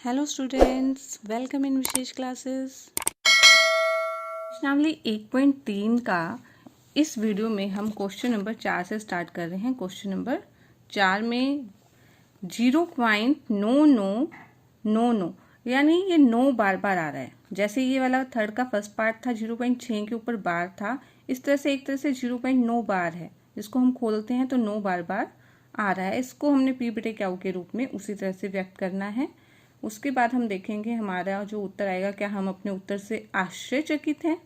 Hello students, welcome in विशेष classes. प्रश्नावली 1.3 का इस वीडियो में हम क्वेश्चन नंबर 4 से स्टार्ट कर रहे हैं। क्वेश्चन नंबर 4 में 0.9999 यानी ये 9 बार बार आ रहा है। जैसे ये वाला थर्ड का फर्स्ट पार्ट था 0.6 के ऊपर बार था, इस तरह से एक तरह से 0.9 बार है। इसको हम खोलते हैं तो 9 बार बार आ रहा है। इसको हमने पी बटे क्यू के रूप में उसी तरह से व्यक्त करना है। उसके बाद हम देखेंगे हमारा जो उत्तर आएगा, क्या हम अपने उत्तर से आश्चर्यचकित हैं।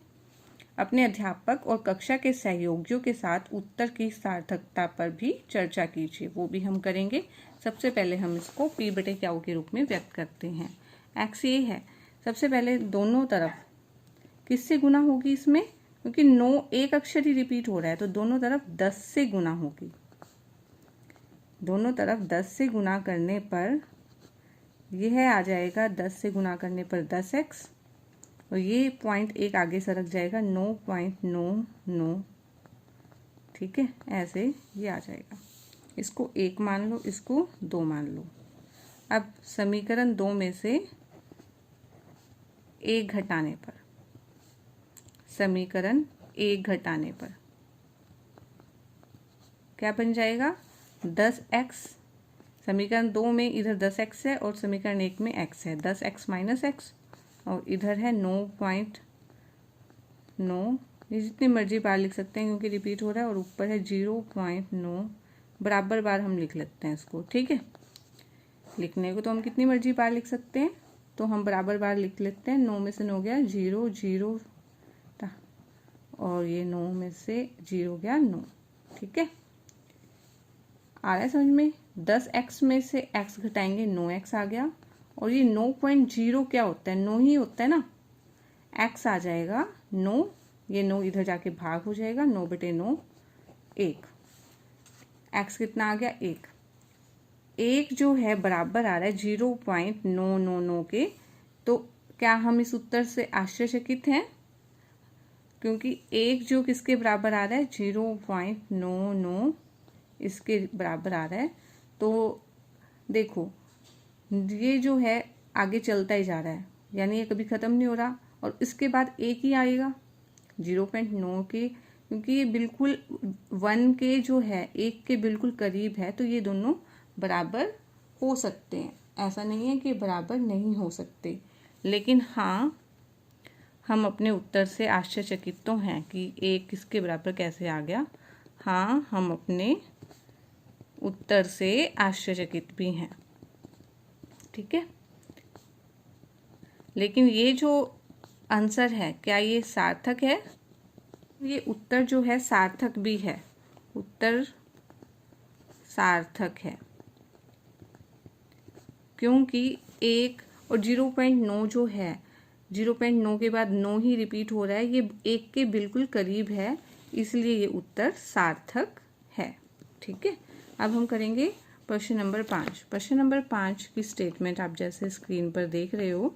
अपने अध्यापक और कक्षा के सहयोगियों के साथ उत्तर की सार्थकता पर भी चर्चा कीजिए, वो भी हम करेंगे। सबसे पहले हम इसको पी बटे क्यू के रूप में व्यक्त करते हैं। एक्स ये है, सबसे पहले दोनों तरफ किससे गुना होगी इसमें, क्योंकि 9 एक अक्षर ही रिपीट हो रहा है तो दोनों तरफ 10 से गुना होगी। दोनों तरफ 10 से गुना करने पर यह आ जाएगा 10 से गुना करने पर 10x और ये पॉइंट एक आगे सरक जाएगा 9.99। ठीक है, ऐसे ये आ जाएगा। इसको 1 मान लो, इसको 2 मान लो। अब समीकरण 2 में से 1 घटाने पर, समीकरण 1 घटाने पर क्या बन जाएगा 10x। समीकरण 2 में इधर 10x है और समीकरण 1 में x है, 10x माइनस x और इधर है 9.9। ये जितनी मर्जी बार लिख सकते हैं क्योंकि रिपीट हो रहा है, और ऊपर है 0.9। बराबर बार हम लिख लेते हैं इसको। ठीक है, लिखने को तो हम कितनी मर्जी बार लिख सकते हैं, तो हम बराबर बार लिख लेते हैं। 9 में से 9 गया 0 0 और ये 9 में से 0 गया 9। ठीक है, आ रहा है समझ में। 10x में से x घटाएंगे 9x आ गया, और ये 9.0 क्या होता है, 9 ही होता है ना। x आ जाएगा 9, ये 9 इधर जाके भाग हो जाएगा, 9 बटे 9 1। x कितना आ गया 1। 1 जो है बराबर आ रहा है 0.999 के। तो क्या हम इस उत्तर से आश्चर्यचकित हैं, क्योंकि 1 जो किसके बराबर आ रहा है 0.99 इसके बराबर आ रहा है। तो देखो ये जो है आगे चलता ही जा रहा है, यानी ये कभी ख़त्म नहीं हो रहा, और इसके बाद 1 ही आएगा 0.9 के, क्योंकि ये बिल्कुल 1 के जो है 1 के बिल्कुल करीब है, तो ये दोनों बराबर हो सकते हैं। ऐसा नहीं है कि बराबर नहीं हो सकते, लेकिन हाँ हम अपने उत्तर से आश्चर्यचकित तो हैं कि 1 किसके बराबर कैसे आ गया। हाँ, हम अपने उत्तर से आश्चर्यचकित भी हैं। ठीक है, लेकिन ये जो आंसर है क्या ये सार्थक है? ये उत्तर जो है सार्थक भी है, उत्तर सार्थक है, क्योंकि 1 और 0.9 जो है 0.9 के बाद 9 ही रिपीट हो रहा है, ये 1 के बिल्कुल करीब है, इसलिए ये उत्तर सार्थक है। ठीक है, अब हम करेंगे प्रश्न नंबर 5। प्रश्न नंबर 5 की स्टेटमेंट आप जैसे स्क्रीन पर देख रहे हो।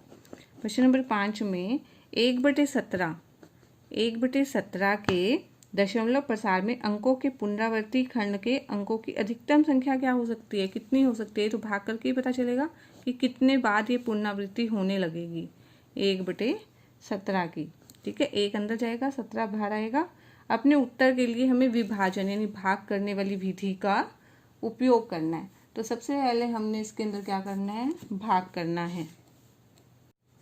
प्रश्न नंबर 5 में 1/17 के दशमलव प्रसार में अंकों के पुनरावर्ती खंड के अंकों की अधिकतम संख्या क्या हो सकती है, कितनी हो सकती है, तो भाग करके ही पता चलेगा कि कितने बाद ये पुनरावृत्ति होने लगेगी 1/17 की। ठीक है, 1 अंदर जाएगा 17 बाहर आएगा। अपने उत्तर के लिए हमें विभाजन यानी भाग करने वाली विधि का उपयोग करना है। तो सबसे पहले हमने इसके अंदर क्या करना है, भाग करना है।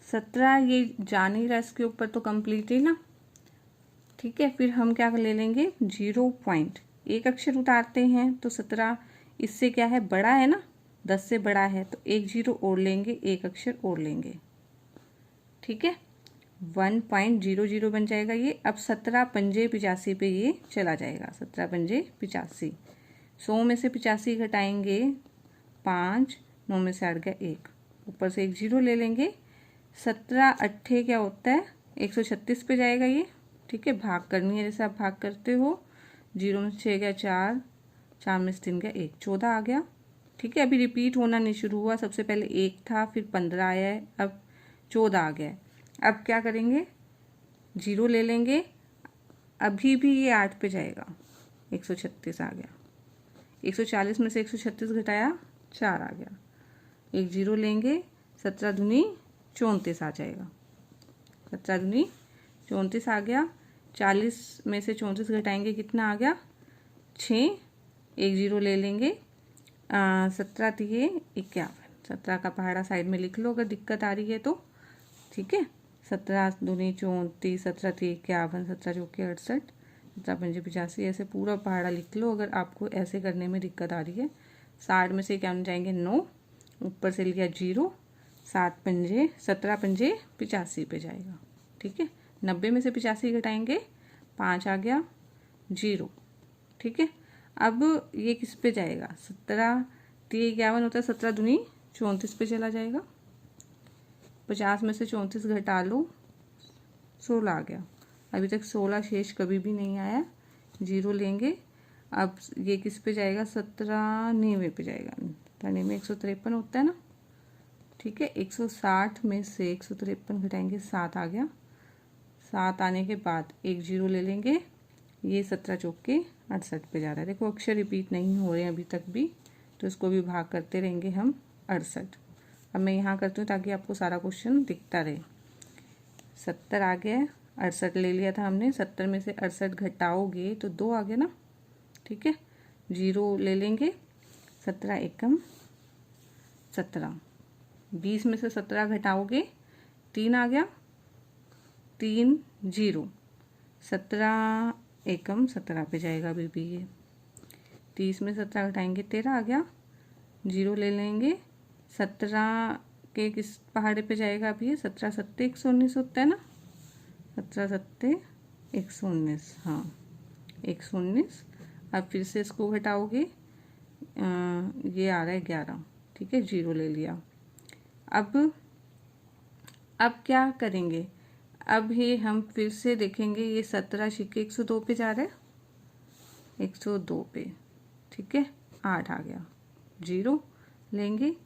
17 ये जा नहीं रहा इसके ऊपर, तो कंप्लीट है ना। ठीक है, फिर हम क्या ले लेंगे 0 पॉइंट, एक अक्षर उतारते हैं तो 17 इससे क्या है बड़ा है ना, 10 से बड़ा है, तो 1 0 और लेंगे, एक अक्षर और लेंगे। ठीक है, 1.00 बन जाएगा ये। अब 17 पंजे 85 पे ये चला जाएगा, 17 पंजे 85। 100 में से 85 घटाएंगे 5, 9 में से हट गया 1, ऊपर से 1 0 ले लेंगे। 17 अट्ठे क्या होता है 136 पे जाएगा ये। ठीक है, भाग करनी है जैसे आप भाग करते हो। 0 में से 6 गया 4, 4 में से 3 गया 1, 14 आ गया। ठीक है, अभी रिपीट होना नहीं शुरू हुआ, सबसे पहले 1 था फिर 15 आया है, अब 14 आ गया है। अब क्या करेंगे 0 ले लेंगे, अभी भी ये 8 पे जाएगा, 136 आ गया। 140 में से 136 घटाया 4 आ गया, 1 0 लेंगे, 17 दूनी 34 आ जाएगा। 17 दूनी 34 आ गया। 40 में से 34 घटाएंगे कितना आ गया 6, 1 0 ले लेंगे। 17 दिए 51। 17 का पहाड़ा साइड में लिख लो अगर दिक्कत आ रही है तो, ठीक है। 17 दूनी 34, 17 थी 51, 17 चौके 68, 17 पंजे 85, ऐसे पूरा पहाड़ा लिख लो अगर आपको ऐसे करने में दिक्कत आ रही है। 60 में से क्या जाएंगे 9, ऊपर से लिया 0, 7 पंजे 17 पंजे 85 पे जाएगा, ठीक है। 90 में से 85 घटाएंगे 5 आ गया 0, ठीक है। अब ये किस पे जाएगा 17 3 51 होता है, 17 दूनी 34 पे चला जाएगा। 50 में से 34 घटा लो 16 आ गया। अभी तक 16 शेष कभी भी नहीं आया, 0 लेंगे। अब ये किस पे जाएगा 17 90 पे जाएगा। 90 153 होता है ना, ठीक है। 160 में से 153 घटाएंगे 7 आ गया। 7 आने के बाद 1 0 ले लेंगे। ये 17 चौके 68 पे जा रहा है। देखो अक्षर रिपीट नहीं हो रहे हैं अभी तक भी, तो इसको भी भाग करते रहेंगे हम 68। अब मैं यहाँ करती हूँ ताकि आपको सारा क्वेश्चन दिखता रहे। 70 आ गया, 68 ले लिया था हमने। 70 में से 68 घटाओगे तो 2 आ गया ना, ठीक है। 0 ले लेंगे। 17 एकम 17। 20 में से 17 घटाओगे 3 आ गया, 3 0। 17 एकम 17 पे जाएगा अभी भी ये। 30 में 17 घटाएंगे 13 आ गया, 0 ले लेंगे। 17 के किस पहाड़े पे जाएगा अभी ये 17 सत्ते 119 होता है ना, 17 सत्ते 119, हाँ 119। अब फिर से इसको घटाओगे, ये आ रहा है 11, ठीक है। 0 ले लिया। अब क्या करेंगे, अब ये हम फिर से देखेंगे। ये 17 छिके 102 पे जा रहा है, 102 पे, ठीक है। 8 आ गया, 0 लेंगे।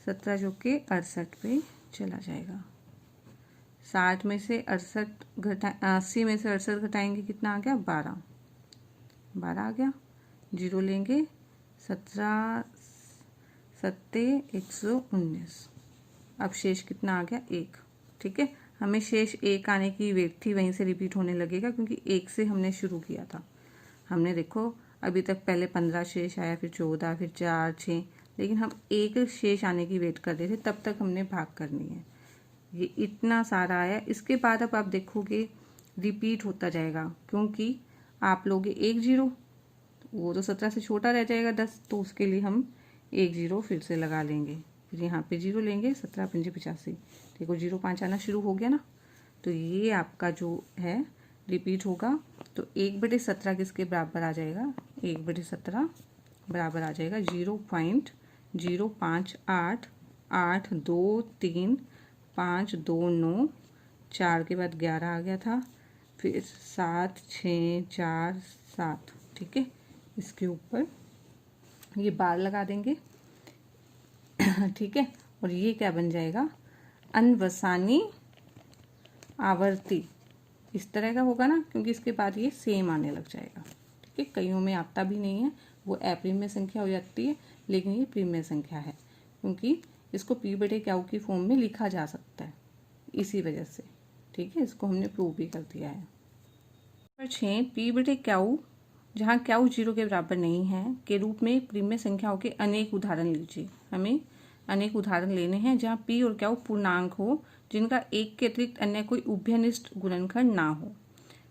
17 चौके 68 पे चला जाएगा। 60 में से 68 80 में से 68 घटाएंगे कितना आ गया 12, 12 आ गया। 0 लेंगे। 17 सत्ते 119। अब शेष कितना आ गया 1, ठीक है। हमें शेष 1 आने की वेट थी, वहीं से रिपीट होने लगेगा क्योंकि 1 से हमने शुरू किया था। हमने देखो अभी तक पहले 15 शेष आया, फिर 14, फिर 4 6, लेकिन हम 1 शेष आने की वेट कर रहे थे, तब तक हमने भाग करनी है। ये इतना सारा आया। इसके बाद अब आप देखोगे रिपीट होता जाएगा क्योंकि आप लोगे 1 0, वो तो 17 से छोटा रह जाएगा 10, तो उसके लिए हम 1 0 फिर से लगा लेंगे। फिर यहाँ पे 0 लेंगे। 17 पंजे 85, देखो 0 5 आना शुरू हो गया ना, तो ये आपका जो है रिपीट होगा। तो 1/17 किसके बराबर आ जाएगा, 1/17 बराबर आ जाएगा 0.058823 4 के बाद 11 आ गया था, फिर 7 6 4 7, ठीक है। इसके ऊपर ये बार लगा देंगे, ठीक है। और ये क्या बन जाएगा अनवसानी आवर्ती, इस तरह का होगा ना, क्योंकि इसके बाद ये सेम आने लग जाएगा, ठीक है। कईयों में आता भी नहीं है, वो अप्रिमेय संख्या हो जाती है, लेकिन ये प्रीमेय संख्या है क्योंकि इसको p/q की फॉर्म में लिखा जा सकता है, इसी वजह से, ठीक है। इसको हमने प्रूव भी कर दिया है। नंबर 6, p/q जहाँ q 0 के बराबर नहीं है के रूप में प्रीमेय संख्याओं के अनेक उदाहरण लीजिए। हमें अनेक उदाहरण लेने हैं जहाँ p और q पूर्णांक हो, जिनका एक के अतिरिक्त अन्य कोई उभयनिष्ठ गुणनखंड ना हो,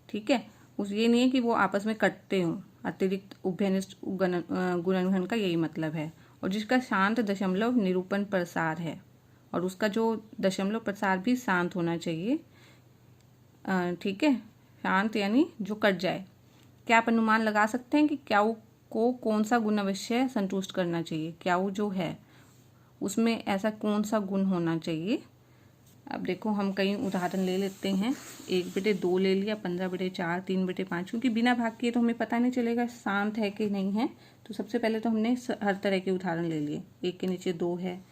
ठीक है। उस ये नहीं है कि वो आपस में कटते हों, अतिरिक्त उभयनिष्ठ गुणनखंड का यही मतलब है। और जिसका शांत दशमलव निरूपण प्रसार है, और उसका जो दशमलव प्रसार भी शांत होना चाहिए, ठीक है। शांत यानी जो कट जाए। क्या आप अनुमान लगा सकते हैं कि क्याऊ को कौन सा गुण अवश्य संतुष्ट करना चाहिए, क्याऊ जो है उसमें ऐसा कौन सा गुण होना चाहिए। अब देखो हम कई उदाहरण ले लेते हैं। 1/2 ले लिया, 15/4, 3/5, क्योंकि बिना भाग किए तो हमें पता नहीं चलेगा शांत है कि नहीं है। तो सबसे पहले तो हमने हर तरह के उदाहरण ले लिए। 1 के नीचे 2 है,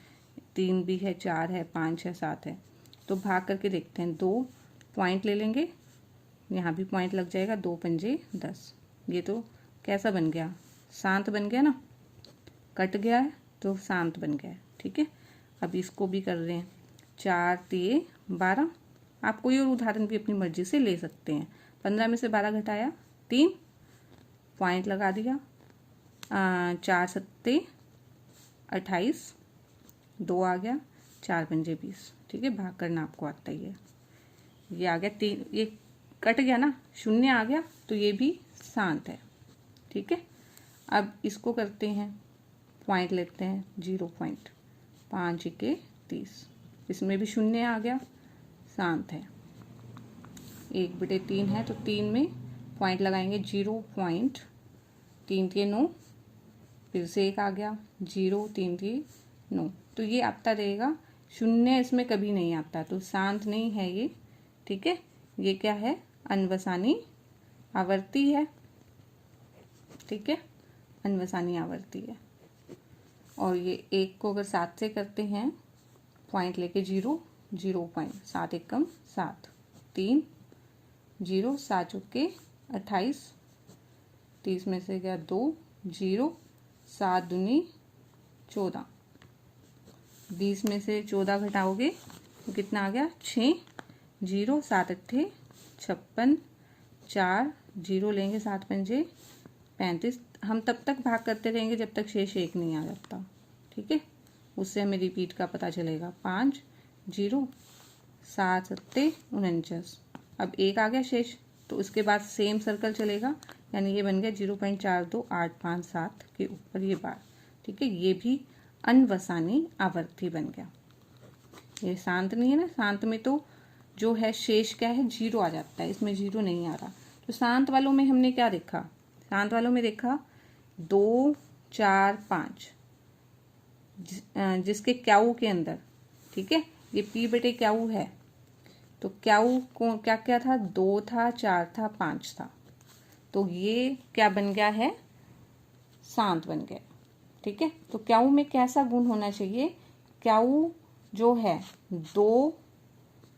3 भी है, 4 है, 5 है, 7 है। तो भाग करके देखते हैं। 2 पॉइंट ले लेंगे, यहाँ भी पॉइंट लग जाएगा। 2 पंजे 10। ये तो कैसा बन गया, शांत बन गया ना, कट गया है तो शांत बन गया है, ठीक है। अब इसको भी कर रहे हैं, 4 तिये 12। आप कोई और उदाहरण भी अपनी मर्जी से ले सकते हैं। 15 में से 12 घटाया 3, पॉइंट लगा दिया, 4 सत्ते 28, 2 आ गया, 4 पंजे 20। ठीक है, भाग करना आपको आता ही है। ये आ गया 3, ये कट गया ना, 0 आ गया, तो ये भी शांत है। ठीक है, अब इसको करते हैं, पॉइंट लेते हैं 0 पॉइंट, 5 के 30, इसमें भी 0 आ गया, शांत है। 1/3 है तो 3 में पॉइंट लगाएंगे 0 पॉइंट, 3 के 9, फिर से 1 आ गया, 0 3 के 9। तो ये आता रहेगा, 0 इसमें कभी नहीं आता, तो शांत नहीं है ये। ठीक है, ये क्या है, अनवसानी आवर्ती है। ठीक है, अनवसानी आवर्ती है। और ये 1 को अगर 7 से करते हैं, पॉइंट लेके 0 पॉइंट, 7 एकम 7, 3 0, 7 चौके 28, 30 में से गया 2, 0, 7 दूनी 14, 20 में से 14 घटाओगे तो कितना आ गया, 6, 0, 7 अट्ठे 56, 4 0 लेंगे, 7 पंजे 35। हम तब तक भाग करते रहेंगे जब तक शेष 1 नहीं आ जाता। ठीक है, उससे हमें रिपीट का पता चलेगा। 5 0, 7 सत्ते 49, अब 1 आ गया शेष, तो उसके बाद सेम सर्कल चलेगा, यानी ये बन गया 0.42857 के ऊपर ये बार। ठीक है, ये भी अनवसानी आवर्ती बन गया। ये शांत नहीं है ना, शांत में तो जो है शेष क्या है, 0 आ जाता है, इसमें 0 नहीं आ रहा। तो शांत वालों में हमने क्या देखा, शांत वालों में देखा 2 4 5, जिसके क्याऊ के अंदर, ठीक है, ये p/क्याऊ है, तो क्याऊ को क्या क्या था, 2 था, 4 था, 5 था, तो ये क्या बन गया है, शांत बन गया। ठीक है, तो क्याऊ में कैसा गुण होना चाहिए, क्याऊ जो है 2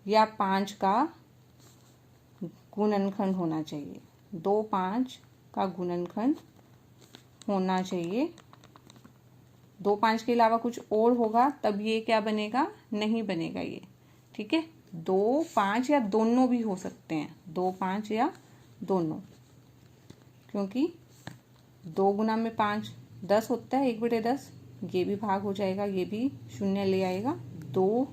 या 5 का गुणनखंड होना चाहिए, 2 5 का गुणनखंड होना चाहिए। 2 5 के अलावा कुछ और होगा तब ये क्या बनेगा, नहीं बनेगा ये। ठीक है, 2 5 या दोनों भी हो सकते हैं, 2 5 या दोनों, क्योंकि 2 गुना में 5 10 होता है, 1/10, ये भी भाग हो जाएगा, ये भी 0 ले आएगा। 2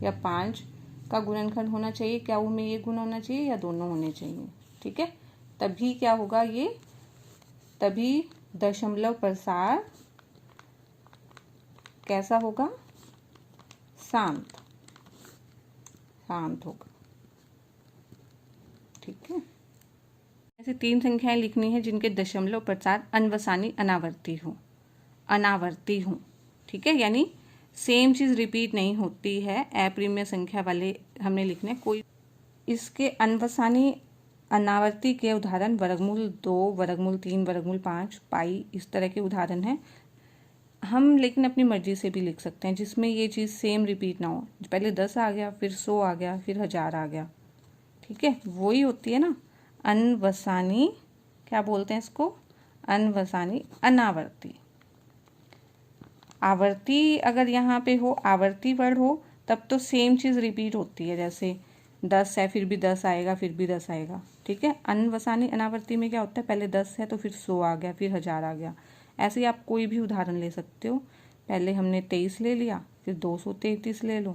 या 5 का गुणनखंड होना चाहिए, क्या वो में ये गुण होना चाहिए या दोनों होने चाहिए। ठीक है, तभी क्या होगा, ये तभी दशमलव प्रसार कैसा होगा, शांत होगा। ठीक है, ऐसे 3 संख्याएं लिखनी है जिनके दशमलव प्रसार अनवसानी अनावर्ती हो। ठीक है, यानी सेम चीज रिपीट नहीं होती है। अप्रिमेय संख्या वाले हमने लिखने कोई, इसके अनवसानी अनावर्ती के उदाहरण वर्गमूल 2, वर्गमूल 3, वर्गमूल 5, पाई, इस तरह के उदाहरण हैं। हम लेकिन अपनी मर्जी से भी लिख सकते हैं जिसमें ये चीज़ सेम रिपीट ना हो, पहले 10 आ गया, फिर 100 आ गया, फिर 1000 आ गया। ठीक है, वही होती है ना अनवसानी, क्या बोलते हैं इसको, अनवसानी अनावर्ती। आवर्ती अगर यहाँ पे हो, आवर्ती वर्ड हो, तब तो सेम चीज़ रिपीट होती है, जैसे 10 है फिर भी 10 आएगा, फिर भी 10 आएगा। ठीक है, अनवसानी अनावर्ती में क्या होता है, पहले 10 है तो फिर 100 आ गया, फिर 1000 आ गया। ऐसे ही आप कोई भी उदाहरण ले सकते हो, पहले हमने 23 ले लिया, फिर 233 ले लो,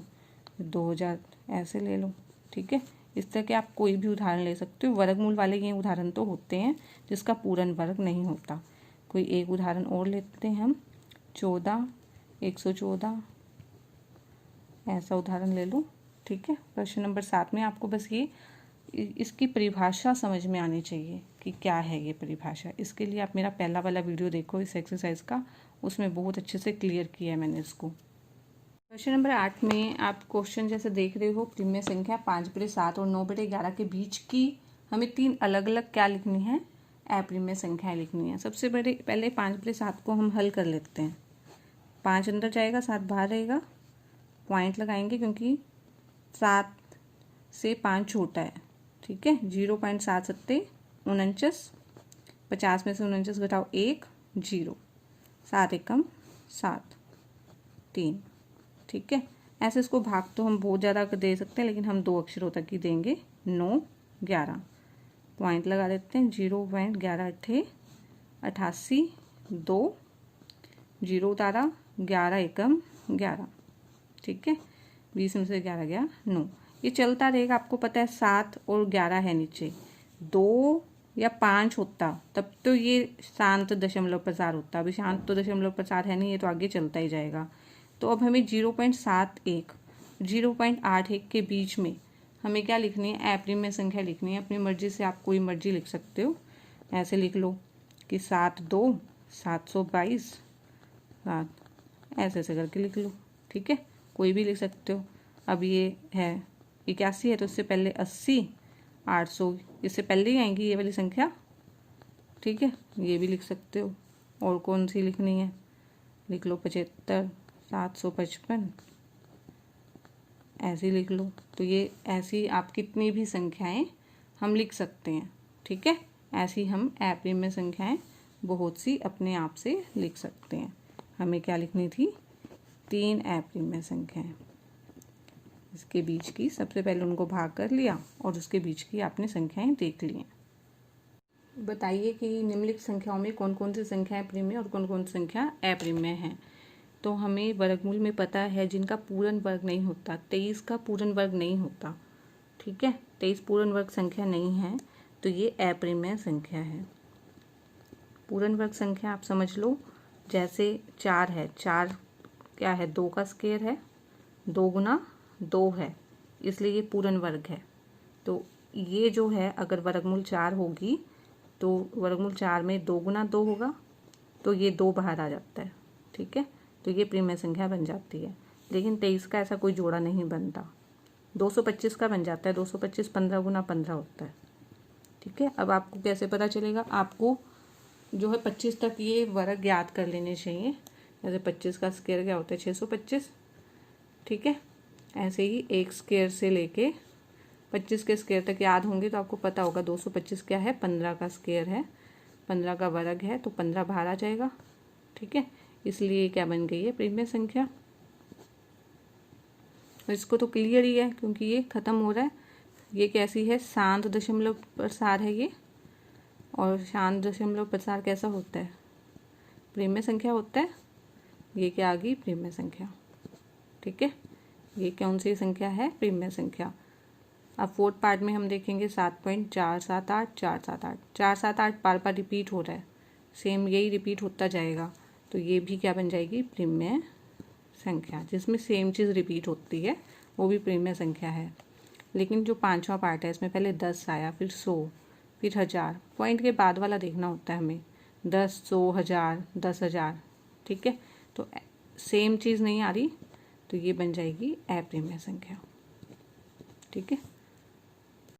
फिर 2000 ऐसे ले लो। ठीक है, इस तरह के आप कोई भी उदाहरण ले सकते हो। वर्गमूल वाले ये उदाहरण तो होते हैं जिसका पूर्ण वर्ग नहीं होता। कोई एक उदाहरण और लेते हैं हम, 14 114, ऐसा उदाहरण ले लो। ठीक है, प्रश्न नंबर 7 में आपको बस ये इसकी परिभाषा समझ में आनी चाहिए कि क्या है ये परिभाषा। इसके लिए आप मेरा पहला वाला वीडियो देखो इस एक्सरसाइज का, उसमें बहुत अच्छे से क्लियर किया है मैंने इसको। क्वेश्चन नंबर 8 में आप क्वेश्चन जैसे देख रहे हो, प्रिमेय संख्या 5/7 और 9/11 के बीच की हमें 3 अलग अलग क्या लिखनी है, अप्रिमेय संख्याएं लिखनी है। सबसे पहले 5/7 को हम हल कर लेते हैं। 5 अंदर जाएगा, 7 बाहर रहेगा, पॉइंट लगाएंगे क्योंकि 7 से 5 छोटा है। ठीक है, 0.7 49, 50 में से 49 घटाओ 1, 0, 7 एकम 7, 3। ठीक है। ऐसे इसको भाग तो हम बहुत ज़्यादा दे सकते हैं, लेकिन हम 2 अक्षरों तक ही देंगे। 9 11 पॉइंट लगा देते हैं। 0.11 थे 88, 2 0 उतारा, 11 एकम 11, ठीक है। 20 में से 11 गया 9। ये चलता रहेगा। आपको पता है 7 और 11 है नीचे, 2 या 5 होता तब तो ये शांत दशमलव प्रसार होता। अभी शांत तो दशमलव प्रसार है नहीं, ये तो आगे चलता ही जाएगा। तो अब हमें 0.71 0.81 के बीच में हमें क्या लिखनी है, अप्रिमेय संख्या लिखनी है। अपनी मर्जी से आप कोई मर्जी लिख सकते हो। ऐसे लिख लो कि 7 2 722 7, ऐसे करके लिख लो, ठीक है। कोई भी लिख सकते हो। अब ये है 81 है तो इससे पहले 80, 800 इससे पहले ही आएंगी ये वाली संख्या, ठीक है। ये भी लिख सकते हो। और कौन सी लिखनी है, लिख लो 75 755, ऐसे लिख लो। तो ये ऐसी आप कितनी भी संख्याएं हम लिख सकते हैं, ठीक है। ऐसी हम अप्रिमेय संख्याएं बहुत सी अपने आप से लिख सकते हैं। हमें क्या लिखनी थी, 3 अप्रिमेय संख्याएं। इसके बीच की सबसे पहले उनको भाग कर लिया और उसके बीच की आपने संख्याएं देख ली। बताइए कि निम्नलिखित संख्याओं में कौन कौन सी संख्याएं प्रिमेय और कौन कौन सी संख्या अप्रिमेय हैं। तो हमें वर्गमूल में पता है जिनका पूर्ण वर्ग नहीं होता, 23 का पूर्ण वर्ग नहीं होता, ठीक है। 23 पूर्ण वर्ग संख्या नहीं है तो ये अप्रिमेय संख्या है। पूर्ण वर्ग संख्या आप समझ लो, जैसे 4 है, 4 क्या है, 2 का स्क्वायर है, 2 गुना 2 है, इसलिए ये पूर्ण वर्ग है। तो ये जो है अगर वर्गमूल 4 होगी तो वर्गमूल 4 में 2 गुना 2 होगा तो ये 2 बाहर आ जाता है, ठीक है। तो ये प्रिमेय संख्या बन जाती है। लेकिन 23 का ऐसा कोई जोड़ा नहीं बनता। 225 का बन जाता है। 225 15 गुना 15 होता है, ठीक है। अब आपको कैसे पता चलेगा, आपको जो है 25 तक ये वर्ग याद कर लेने चाहिए। जैसे 25 का स्क्वायर क्या होता है, 625, ठीक है। ऐसे ही एक स्क्वायर से लेके 25 के स्क्वायर तक याद होंगे तो आपको पता होगा 225 क्या है, 15 का स्क्वायर है, 15 का वर्ग है, तो 15 बाहर आ जाएगा, ठीक है। इसलिए क्या बन गई है, प्रिमेय संख्या। इसको तो क्लियर ही है क्योंकि ये खत्म हो रहा है। ये कैसी है, शांत दशमलव प्रसार है ये। और शांत दशमलव प्रसार कैसा होता है, प्रिमेय संख्या होता है। ये क्या आ गई, प्रिमेय संख्या, ठीक है। ये कौन सी संख्या है, प्रिमेय संख्या। अब फोर्थ पार्ट में हम देखेंगे 7.478 478 478 बार बार रिपीट हो रहा है, सेम यही रिपीट होता जाएगा। तो ये भी क्या बन जाएगी, प्रिमेय संख्या। जिसमें सेम चीज़ रिपीट होती है वो भी प्रिमेय संख्या है। लेकिन जो 5वां पार्ट है इसमें पहले 10 आया, फिर 100, फिर 1000, पॉइंट के बाद वाला देखना होता है हमें, 10 100 1000 10,000, ठीक है। तो सेम चीज़ नहीं आ रही तो ये बन जाएगी अप्रिमेय संख्या, ठीक है।